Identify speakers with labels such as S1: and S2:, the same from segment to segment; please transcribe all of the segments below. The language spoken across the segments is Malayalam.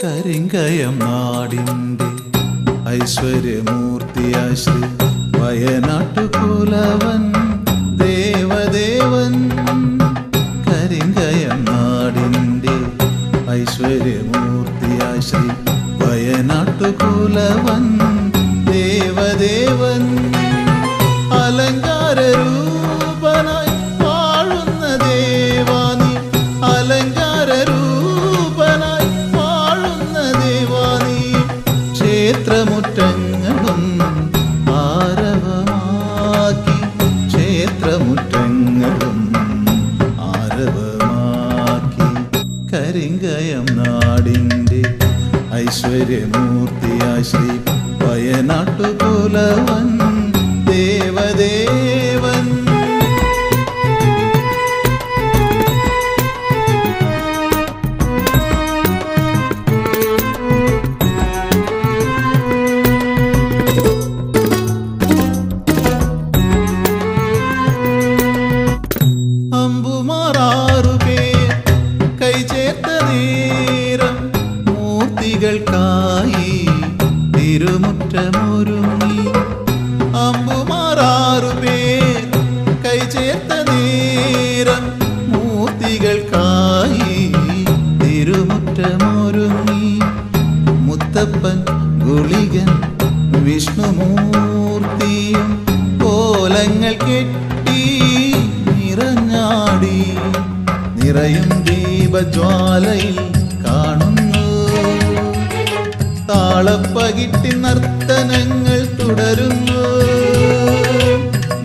S1: കരിങ്കയം നാടിൻ്റെ ഐശ്വര്യമൂർത്തിയായ ശ്രീ വയനാട്ടുകുലവൻ ദേവദേവൻ. കരിങ്കയം നാടിൻ്റെ ഐശ്വര്യമൂർത്തിയായ ശ്രീ വയനാട്ടുകുലവൻ ദേവദേവൻ. അലങ്കാരൂപനായി വാഴുന്ന ദേവാനി, അലങ്കാരൂപനായി വാഴുന്ന ദേവാനി. ക്ഷേത്രമുറ്റങ്ങളും ആരവമാക്കി, ക്ഷേത്രമുറ്റങ്ങളും ആരവമാക്കി. കരിങ്കയം നാടിൻ്റെ ഐശ്വര്യമൂർത്തിയായ ശ്രീ വയനാട്ടുകുലവൻ ദേവദേവൻ. അമ്പുമാറാറുപേർ കൈചേർത്ത നേരം മൂർത്തികൾക്കായി തിരുമുറ്റമൊരുങ്ങി. അമ്പുമാറാറുപേർ കൈചേർത്ത നേരം മൂർത്തികൾക്കായി തിരുമുറ്റമൊരുങ്ങി. മുത്തപ്പൻ ഗുളികൻ വിഷ്ണുമൂർത്തിയും കോലങ്ങൾ കെട്ടി നിറഞ്ഞാടി. നിറയും ദീപജ്വാലയിൽ കാണുന്നു താളപ്പകിട്ടി നർത്തനങ്ങൾ തുടരുന്നു.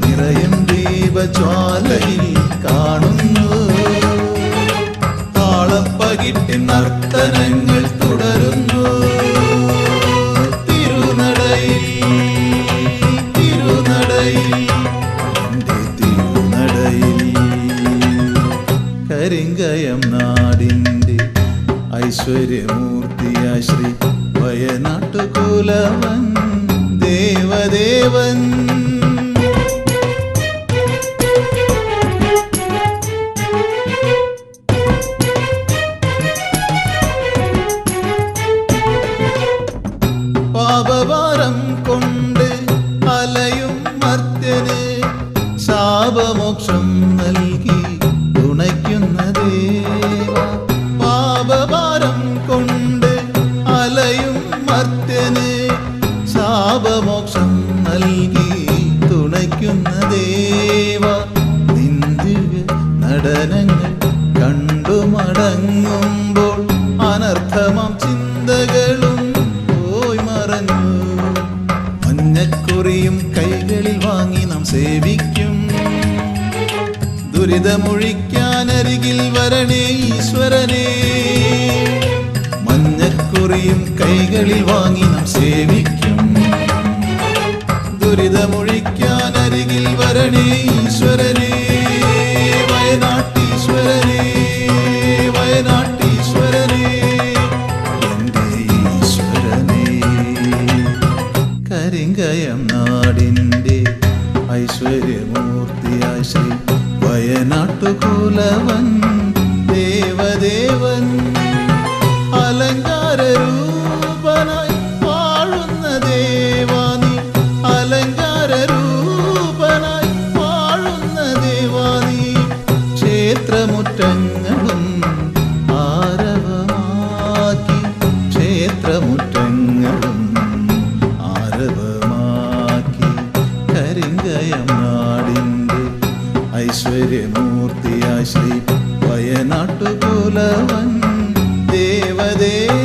S1: നിറയും ദീപജ്വാലയിൽ കാണുന്നു താളപ്പകിട്ടി നർത്തനങ്ങൾ തുടരുന്നു. തിരുനടയിൽ തിരുനടയിൽ എൻ്റെ തിരുനടയിൽ. കരിങ്കയം നാടിൻ്റെ ഐശ്വര്യമൂർത്തിയായ ശ്രീ വയനാട്ടുകുലവൻ ദേവദേവൻ. പാപഭാരം കൊണ്ട് അലയും മർത്യന് ശാപമോക്ഷം നൽകി തുണയ്ക്കുന്ന ദേവ. പാപഭാരം കൊണ്ട് അലയും മർത്യന് ശാപമോക്ഷം നൽകി തുണയ്ക്കുന്ന ദേവ. നിന്ദിവ്യ നടനങ്ങൾ കണ്ടു മടങ്ങുമ്പോൾ അനർത്ഥമാം ചിന്തകളും പോയി മറഞ്ഞു. മഞ്ഞക്കുറിയും കൈകളിൽ വാങ്ങി നാം സേവിക്കും. ദുരിതമൊഴിക്കാനരികിൽ വരണേ ഈശ്വരനെ. മഞ്ഞക്കുറിയും കൈകളിൽ വാങ്ങി നാം സേവിക്കും. ദുരിതമൊഴിക്കാനരികിൽ വരണേ ഈശ്വരനെ. വയനാട്ടീശ്വരനെ, വയനാട്ടീശ്വരനെ, എൻ്റെ ഈശ്വരനെ. കരിങ്കയം നാടിൻ്റെ ഐശ്വര്യമൂർത്തിയായ ശ്രീ വയനാട്ടുകുലവൻ ദേവദേവൻ. അലങ്കാരൂപനായി വാഴുന്ന ദേവാനി, അലങ്കാരൂപനായി വാഴുന്ന ദേവാനി. ക്ഷേത്രമുറ്റങ്ങളും ആരവമാക്കി, ക്ഷേത്രമുറ്റങ്ങളും ആരവമാക്കി. കരിങ്കയം നാടിൻ്റെ ഐശ്വര്യമൂർത്തിയായ ശ്രീ വയനാട്ടുകുലവൻ ദേവദേവൻ.